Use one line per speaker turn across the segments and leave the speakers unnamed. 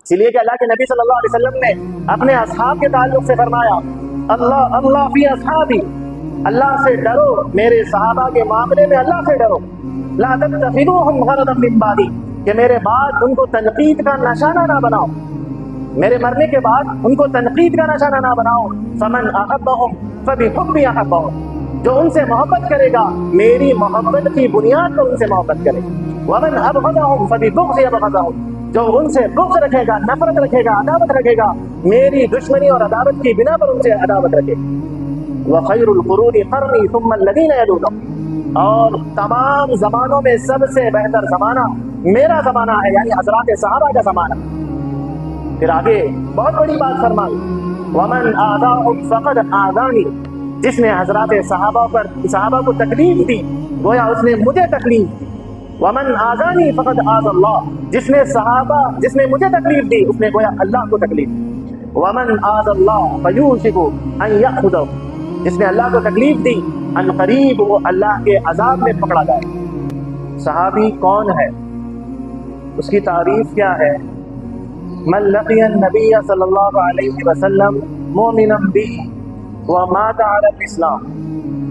اس لیے کہ اللہ کے نبی صلی اللہ علیہ وسلم نے اپنے اصحاب کے تعلق سے فرمایا اللہ فی اصحابی، اللہ سے ڈرو، میرے صحابہ کے معاملے میں اللہ سے ڈرو، لا تتخذوہم غرضا من بعدی، کہ میرے بعد ان کو تنقید کا نشانہ نہ بناؤ، میرے مرنے کے بعد ان کو تنقید کا نشانہ نہ بناؤ۔ فمن احبہم فبحبی احبہم، جو ان سے محبت کرے گا میری محبت کی بنیاد پر ان سے محبت کرے گا۔ ومن ابغضہم فببغضی ابغضہم، جو ان سے بغض رکھے گا، نفرت رکھے گا، عداوت رکھے گا، میری دشمنی اور عداوت کی بنا پر ان سے عداوت رکھے گا۔ وخیر القرون قرنی ثم الذین یلونہم، اور تمام زمانوں میں سب سے بہتر زمانہ میرا زمانہ ہے، یعنی حضرات صحابہ کا زمانہ۔ پھر آگے بہت بڑی بات فرمائی، ومن آذاہم فقد آذانی، جس نے حضرات صحابہ کو تکلیف دی گویا اس نے مجھے تکلیف دی۔ ومن آذانی فقد آذ اللہ، جس نے مجھے تکلیف دی اس نے گویا اللہ کو تکلیف دی۔ ومن آذ اللہ فیوشک ان یأخذہ، جس نے اللہ کو تکلیف دی ان قریب وہ اللہ کے عذاب میں پکڑا جائے۔ صحابی کون ہے، اس کی تعریف کیا ہے؟ من لقی النبی صلی اللہ علیہ وسلم مؤمنا به ومات علی الاسلام،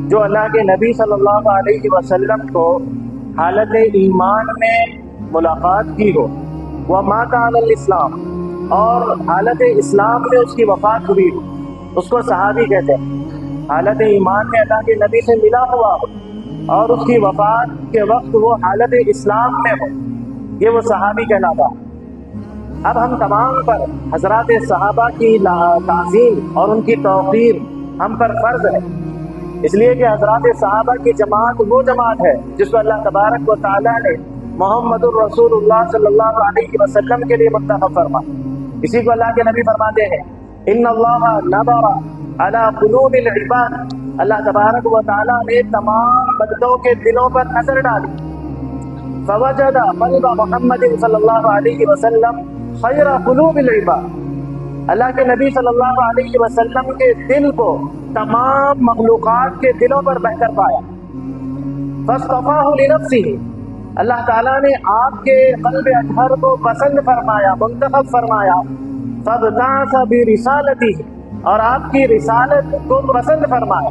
جو اللہ کے نبی صلی اللہ علیہ وسلم کو حالت ایمان میں ملاقات کی ہو، ومات علی الاسلام، اور حالت اسلام میں اس کی وفات ہوئی ہو، اس کو صحابی کہتے ہیں۔ حالت ایمان میں اللہ کے نبی سے ملا ہوا ہو اور اس کی وفات کے وقت وہ حالت اسلام میں ہو، یہ وہ صحابی کہلاتا ہے۔ اب ہم تمام پر حضرات صحابہ کی تعظیم اور ان کی توقیر ہم پر فرض ہے، اس لیے کہ حضرات صحابہ کی جماعت وہ جماعت ہے جس کو اللہ تبارک و تعالیٰ نے محمد الرسول اللہ صلی اللہ علیہ وسلم کے لیے منتخب فرما۔ اسی کو اللہ کے نبی فرماتے ہیں ان اللہ نظر علی قلوب العباد، اللہ تبارک و تعالیٰ نے تمام بندوں کے دلوں پر نظر ڈالی، فوجد قلب محمد صلی اللہ علیہ وسلم خیر قلوب العباد، اللہ کے نبی صلی اللہ علیہ وسلم کے دل کو تمام مخلوقات کے دلوں پر بہتر پایا۔ فاصطفاہ لنفسہ، اللہ تعالیٰ نے آپ کے قلب اطہر کو پسند فرمایا، منتخب فرمایا۔ فابتعث برسالتہ، اور آپ کی رسالت کو پسند فرمایا۔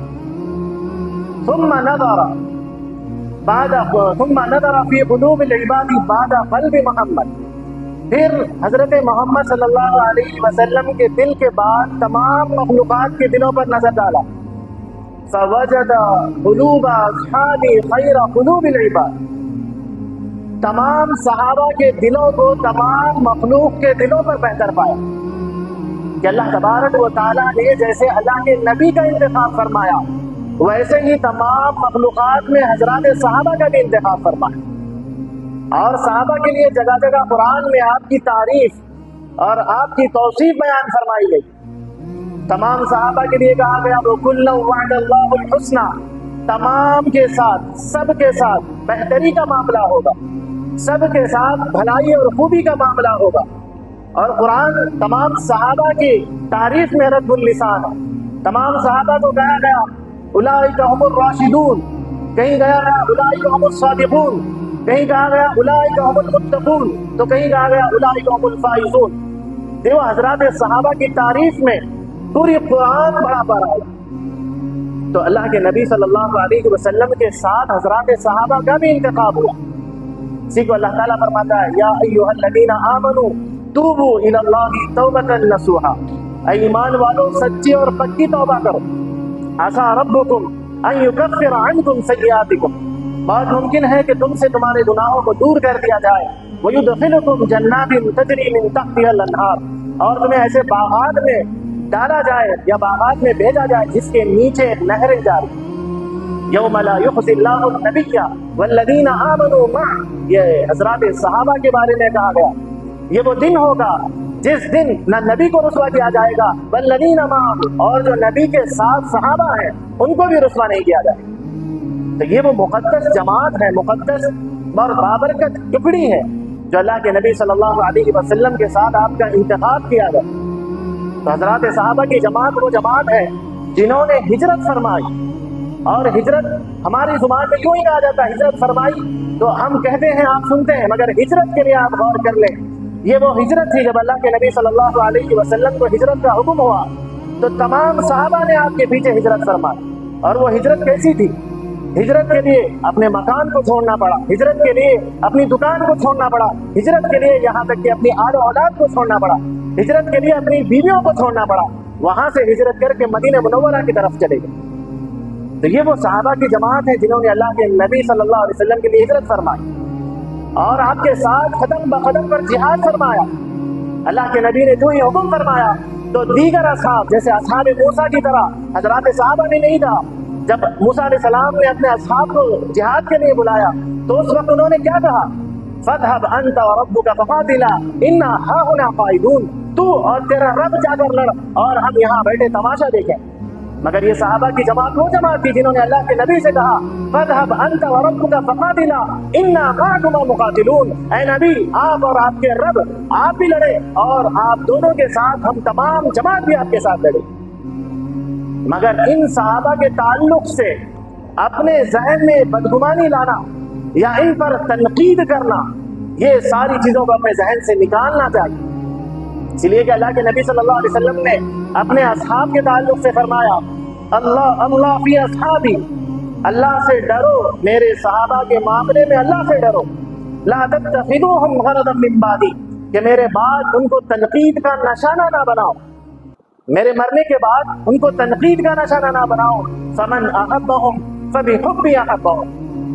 ثم نظر فی قلوب العباد بعد قلب محمد، پھر حضرت محمد صلی اللہ علیہ وسلم کے دل کے بعد تمام مخلوقات کے دلوں پر نظر ڈالا۔ فوجد قلوب اصحاب خیر قلوب العباد، تمام صحابہ کے دلوں کو تمام مخلوق کے دلوں پر بہتر پایا کہ اللہ تبارک و تعالیٰ نے جیسے اللہ کے نبی کا انتخاب فرمایا ویسے ہی تمام مخلوقات میں حضرات صحابہ کا بھی انتخاب فرمایا۔ اور صحابہ کے لیے جگہ جگہ قرآن میں آپ کی تعریف اور آپ کی توصیف بیان فرمائی گئی۔ تمام صحابہ کے لیے کہا گیا وَكُلًّا وَعَدَ اللَّهُ الْحُسْنَى، تمام کے ساتھ، سب کے ساتھ بہتری کا معاملہ ہوگا، سب کے ساتھ بھلائی اور خوبی کا معاملہ ہوگا۔ اور قرآن تمام صحابہ کی تعریف میں رد اللسان ہے، تمام صحابہ کو کہا گیا اولئک هم الراشدون، کہیں گیا اولئک هم الصادقون، کہیں کہا گیا اولئک هم المتقون، تو کہیں کہا گیا اولئک هم الفائزون۔ دیکھو حضرات صحابہ کی تعریف میں پوری قرآن بڑا پڑا ہے۔ تو اللہ کے نبی صلی اللہ علیہ وسلم کے ساتھ حضرات صحابہ کا بھی انتخاب ہوا۔ اسی کو اللہ تعالیٰ فرماتا ہے یا ایھا الذین آمنوا توبوا الی اللہ توبۃ نصوحا، اے ایمان والو سچی اور پکی توبہ کرو۔ عسیٰ ربکم ان یکفر عنکم سیئاتکم، بہت ممکن ہے کہ تم سے تمہارے گناہوں کو دور کر دیا جائے۔ ویدخلکم جنات تجری من تحتها الانہار، اور تمہیں ایسے باغات میں ڈالا جائے یا باغات میں بھیجا جائے جس کے نیچے نہریں جاری۔ یوم لا یخزی اللہ النبی والذین آمنوا معہ، یہ حضرات صحابہ کے بارے میں کہا گیا، یہ وہ دن ہوگا جس دن نہ نبی کو رسوا کیا جائے گا والذین معہ، اور جو نبی کے ساتھ صحابہ ہیں ان کو بھی رسوا نہیں کیا جائے گا۔ تو یہ وہ مقدس جماعت ہے، مقدس اور بابرکت ٹکڑی ہے جو اللہ کے نبی صلی اللہ علیہ وسلم کے ساتھ آپ کا انتخاب کیا گیا۔ تو حضرات صحابہ کی جماعت وہ جماعت ہے جنہوں نے ہجرت فرمائی، اور ہجرت ہماری زبان میں یوں ہی کہا جاتا ہے ہجرت فرمائی، تو ہم کہتے ہیں آپ سنتے ہیں، مگر ہجرت کے لیے آپ غور کر لیں، یہ وہ ہجرت تھی جب اللہ کے نبی صلی اللہ علیہ وسلم کو ہجرت کا حکم ہوا تو تمام صحابہ نے آپ کے پیچھے ہجرت فرمائی۔ اور وہ ہجرت کیسی تھی؟ ہجرت کے لیے اپنے مکان کو چھوڑنا پڑا، ہجرت کے لیے اپنی دکان کو چھوڑنا پڑا، ہجرت کے لیے یہاں تک کہ اپنی آل و اولاد کو چھوڑنا پڑا، ہجرت کے لیے اپنی بیویوں کو چھوڑنا پڑا، وہاں سے ہجرت کر کے مدینہ منورہ کی طرف چلے گئے۔ تو یہ وہ صحابہ کی جماعت ہے جنہوں نے اللہ کے نبی صلی اللہ علیہ وسلم کے لیے ہجرت فرمائی اور آپ کے ساتھ قدم بقدم پر جہاد فرمایا۔ اللہ کے نبی نے جو ہی حکم فرمایا تو دیگر اصحاب جیسے اصحاب موسیٰ کی طرح حضرات صحابہ نے نہیں کہا۔ جب موسیٰ علیہ السلام نے اپنے اصحاب کو جہاد کے لیے بلایا تو اس وقت انہوں نے کیا کہا؟ فَاذْهَبْ أَنْتَ وَرَبُّكَ فَقَاتِلَا إِنَّا هَاهُنَا قَاعِدُونَ، تو اور تیرا رب جا کر لڑ اور ہم یہاں بیٹھے تماشا دیکھیں۔ مگر یہ صحابہ کی جماعت وہ جماعت تھی جنہوں نے اللہ کے نبی سے کہا فَاذْهَبْ أَنْتَ وَرَبُّكَ فَقَاتِلَا إِنَّا مَعَكُمَا مُقَاتِلُونَ، اے نبی آپ اور آپ کے رب آپ بھی لڑے اور آپ دونوں کے ساتھ ہم تمام جماعت بھی آپ کے ساتھ لڑے۔ مگر ان صحابہ کے تعلق سے اپنے ذہن میں بدگمانی لانا یا ان پر تنقید کرنا، یہ ساری چیزوں کو اپنے ذہن سے نکالنا چاہیے۔ اس لیے کہ اللہ کے نبی صلی اللہ علیہ وسلم نے اپنے اصحاب کے تعلق سے فرمایا اللہ اللہ فی اصحابی، اللہ سے ڈرو میرے صحابہ کے معاملے میں اللہ سے ڈرو، لا تتخذوہم غرضا من بعدی، کہ میرے بعد ان کو تنقید کا نشانہ نہ بناؤ، میرے مرنے کے بعد ان کو تنقید کا نشانہ نہ بناؤ۔ فمن احبہم فبحبی احبہم،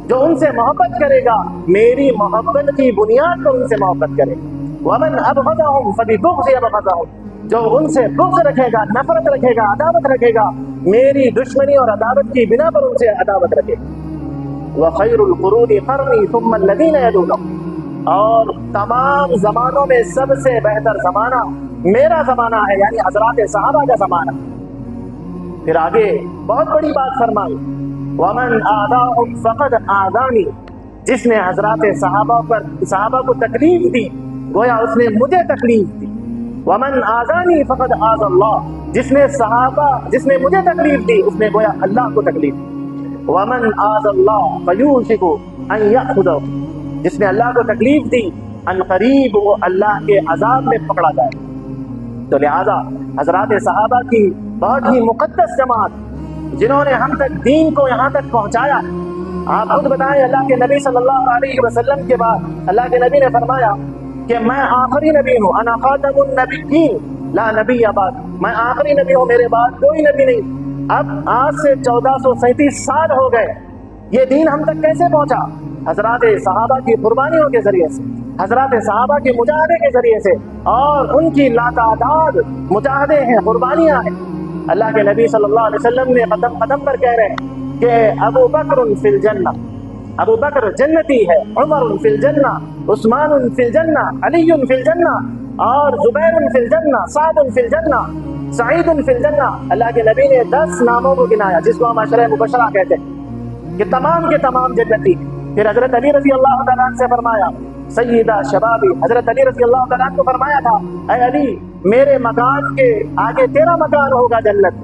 جو ان سے محبت کرے گا میری محبت کی بنیاد پر ان سے محبت کرے گا۔ ومن ابغضہم فببغضی ابغضہم، جو ان سے بغض رکھے گا، نفرت رکھے گا، عداوت رکھے گا، میری دشمنی اور عداوت کی بنا پر ان سے عداوت رکھے گا۔ وخیر القرون قرنی ثم الذین یلونہم، اور تمام زمانوں میں سب سے بہتر زمانہ میرا زمانہ ہے، یعنی حضرات صحابہ کا زمانہ۔ پھر آگے بہت بڑی بات فرمائی ومن آذاہم فقد آذانی، جس نے حضرات صحابہ کو تکلیف دی گویا اس نے مجھے تکلیف دی۔ ومن آذانی فقد آذى اللہ، جس نے مجھے تکلیف دی اس نے گویا اللہ کو تکلیف دی۔ ومن آذى اللہ فیوشک ان یأخذہ، جس نے اللہ کو تکلیف دی ان قریب وہ اللہ کے عذاب میں پکڑا جائے۔ تو لہذا حضرات صحابہ کی بہت ہی مقدس جماعت جنہوں نے ہم تک دین کو یہاں تک پہنچایا۔ آپ خود بتائیں اللہ کے نبی صلی اللہ علیہ وسلم کے بعد اللہ کے نبی نے فرمایا کہ میں آخری نبی ہوں، انا خاتم النبیین لا نبی بعد، میں آخری نبی ہوں، میرے بعد کوئی نبی نہیں۔ اب آج سے 1437 سال ہو گئے، یہ دین ہم تک کیسے پہنچا؟ حضرات صحابہ کی قربانیوں کے ذریعے سے، حضرات صحابہ کے مجاہدے کے ذریعے سے، اور ان کی لاتعداد مجاہدے ہیں، قربانیاں ہیں۔ اللہ کے نبی صلی اللہ علیہ وسلم نے قدم قدم پر کہہ رہے ہیں کہ ابو بکر فی الجنہ، ابو بکر جنتی ہے، عمر فی الجنہ، عثمان فی الجنہ، علی فی الجنہ، اور زبیر فی الجنہ، سعد فی الجنہ، سعید فی الجنہ۔ اللہ کے نبی نے 10 ناموں کو گنایا جس کو ہم عشرہ مبشرہ کہتے ہیں کہ تمام کے تمام جنتی۔ پھر حضرت علی رضی اللہ تعالیٰ عنہ سے فرمایا سیدہ شبابی، حضرت علی رضی اللہ تعالیٰ عنہ کو فرمایا تھا اے علی میرے مکان کے آگے تیرا مکان ہوگا جنت۔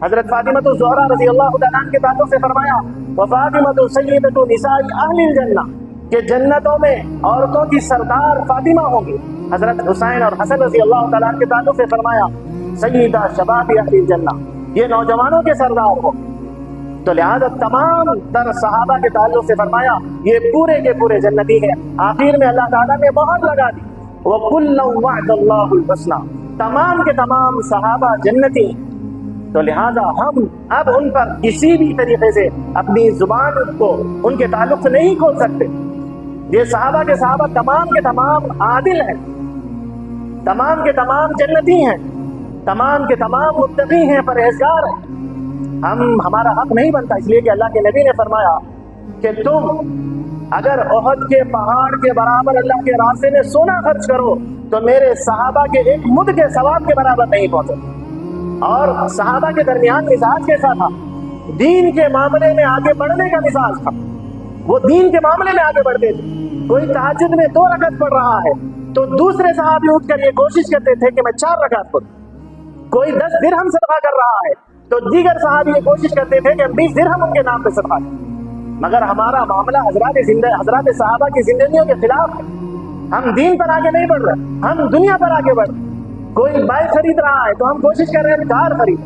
حضرت فاطمہ الزہرا رضی اللہ تعالیٰ عنہ کے تعلق سے فرمایا وفاطمہ سیدۃ نساء اہل الجنہ، کہ جنتوں میں عورتوں کی سردار فاطمہ ہوگی۔ حضرت حسین اور حسن رضی اللہ تعالیٰ عنہ کے تعلق سے فرمایا سیدہ شباب اہل الجنہ، یہ نوجوانوں کے سردار ہو۔ تو لہذا تمام تر صحابہ کے تعلق سے فرمایا یہ پورے کے پورے جنتی ہیں۔ آخر میں اللہ تعالیٰ نے مہر لگا دی وَكُلًّا وَعْدَ اللَّهُ الْحُسْنَىٰ، تمام کے تمام صحابہ جنتی۔ تو لہذا ہم اب ان پر کسی بھی طریقے سے اپنی زبان کو ان کے تعلق سے نہیں کھول سکتے۔ یہ صحابہ کے صحابہ تمام کے تمام عادل ہیں، تمام کے تمام جنتی ہیں، تمام کے تمام متقی ہیں، پرہیزگار ہیں۔ ہمارا حق نہیں بنتا، اس لیے کہ اللہ کے نبی نے فرمایا کہ تم اگر احد کے پہاڑ کے برابر اللہ کے راستے میں سونا خرچ کرو تو میرے صحابہ کے ایک مد کے ثواب کے برابر نہیں پہنچو۔ اور صحابہ کے درمیان مزاج کیسا تھا؟ دین کے معاملے میں آگے بڑھنے کا مزاج تھا، وہ دین کے معاملے میں آگے بڑھتے تھے۔ کوئی تہجد میں 2 رکعت پڑھ رہا ہے تو دوسرے صحابی اٹھ کر یہ کوشش کرتے تھے کہ میں 4 رکعت پڑھوں۔ کوئی 10 درہم صدقہ کر رہا ہے تو دیگر صحابی یہ کوشش کرتے تھے کہ 20 درہم ان کے نام پہ صدقہ کریں۔ مگر ہمارا معاملہ حضرات صحابہ کی زندگیوں کے خلاف ہے۔ ہم دین پر آگے نہیں بڑھ رہے، ہم دنیا پر آگے بڑھ رہے۔ کوئی بائک خرید رہا ہے تو ہم کوشش کر رہے ہیں کار خرید،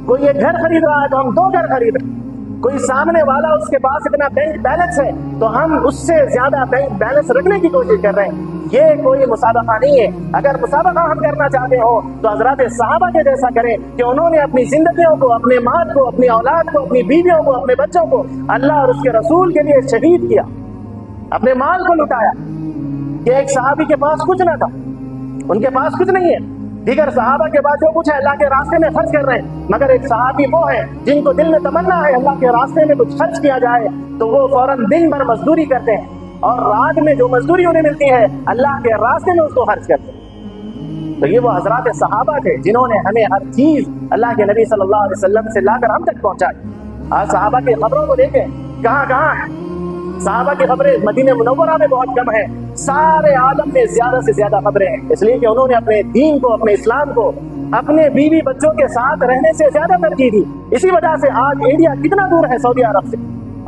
کوئی ایک گھر خرید رہا ہے تو ہم 2 گھر خرید رہے، کوئی سامنے والا اس کے پاس اتنا بینک بیلنس ہے تو ہم اس سے زیادہ بینک بیلنس رکھنے کی کوشش کر رہے ہیں۔ یہ کوئی مسابقہ نہیں ہے۔ اگر مسابقہ ہم کرنا چاہتے ہو تو حضرات صحابہ کے جیسا کریں کہ انہوں نے اپنی زندگیوں کو، اپنے مال کو، اپنی اولاد کو، اپنی بیویوں کو، اپنے بچوں کو اللہ اور اس کے رسول کے لیے شہید کیا، اپنے مال کو لٹایا۔ کہ ایک صحابی کے پاس کچھ نہ تھا، ان کے پاس کچھ نہیں ہے، دیگر صحابہ کے پاس جو کچھ ہے اللہ کے راستے میں خرچ کر رہے ہیں، مگر ایک صحابی وہ ہے جن کو دل میں تمنا ہے اللہ کے راستے میں کچھ خرچ کیا جائے تو وہ فوراً دن بھر مزدوری کرتے ہیں اور رات میں جو مزدوری انہیں ملتی ہے اللہ کے راستے میں اس کو خرچ کرتے ہیں۔ تو یہ وہ حضرات صحابہ تھے جنہوں نے ہمیں ہر چیز اللہ کے نبی صلی اللہ علیہ وسلم سے لا کر ہم تک پہنچائی۔ آج صحابہ کی خبروں کو دیکھیں کہاں کہاں ہیں۔ صحابہ کی خبریں مدینہ منورہ میں بہت کم ہیں، سارے عالم میں زیادہ سے زیادہ خبریں ہیں، اس لیے کہ انہوں نے اپنے دین کو، اپنے اسلام کو اپنے بیوی بچوں کے ساتھ رہنے سے زیادہ ترجیح دی۔ اسی وجہ سے آج انڈیا کتنا دور ہے سعودی عرب سے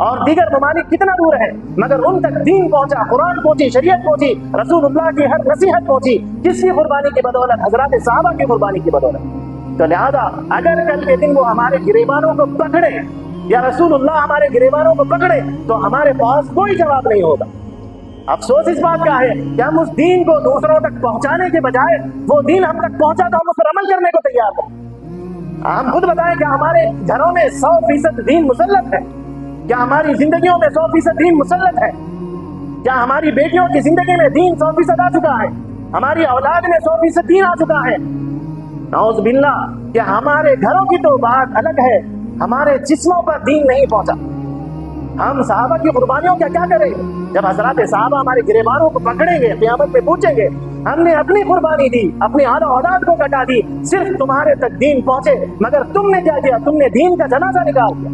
اور دیگر ممالک کتنا دور ہے، مگر ان تک دین پہنچا، قرآن پہنچی، شریعت پہنچی، رسول اللہ کی ہر نصیحت پہنچی۔ کس کی قربانی کی بدولت؟ حضرات صحابہ کی قربانی کی بدولت۔ تو لہذا اگر کل کے دن وہ ہمارے گریبانوں کو پکڑے یا رسول اللہ ہمارے گریبانوں کو پکڑے تو ہمارے پاس کوئی جواب نہیں ہوگا۔ افسوس اس بات کا ہے کہ ہم اس دین کو دوسروں تک پہنچانے کے بجائے وہ دین ہم تک پہنچا تو ہم اس پر عمل کرنے کو تیار ہیں۔ ہم خود بتائیں کہ ہمارے گھروں میں 100% دین مسلط ہے؟ کیا ہماری زندگیوں میں 100% دین مسلط ہے؟ کیا ہماری بیٹیوں کی زندگی میں دین 100% آ چکا ہے؟ ہماری اولاد میں 100% دین آ چکا ہے؟ نعوذ باللہ کہ ہمارے گھروں کی تو بات الگ ہے، ہمارے جسموں پر دین نہیں پہنچا۔ ہم صحابہ کی قربانیوں کا کیا کریں گے جب حضرات صحابہ ہمارے گریبانوں کو پکڑیں گے، قیامت میں پوچھیں گے ہم نے اپنی قربانی دی، اپنی آل اولاد کو کٹا دی، صرف تمہارے تک دین پہنچے، مگر تم نے کیا کیا؟ تم نے دین کا جنازہ نکال دیا،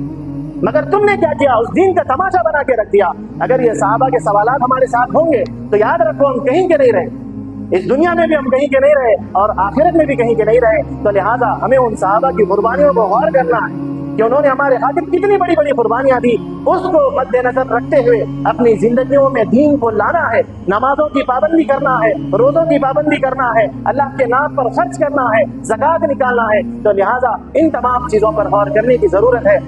مگر تم نے کیا کیا؟ اس دین کا تماشا بنا کے رکھ دیا۔ اگر یہ صحابہ کے سوالات ہمارے ساتھ ہوں گے تو یاد رکھو ہم کہیں کے نہیں رہے، اس دنیا میں بھی ہم کہیں کے نہیں رہے اور آخرت میں بھی کہیں کے نہیں رہے۔ تو لہٰذا ہمیں ان صحابہ کی قربانیوں کو غور کرنا ہے کہ انہوں نے ہمارے خاطر کتنی بڑی بڑی قربانیاں دی، اس کو مد نظر رکھتے ہوئے اپنی زندگیوں میں دین کو لانا ہے، نمازوں کی پابندی کرنا ہے، روزوں کی پابندی کرنا ہے، اللہ کے نام پر خرچ کرنا ہے، زکوٰۃ نکالنا ہے۔ تو لہٰذا ان تمام چیزوں پر غور کرنے کی ضرورت ہے۔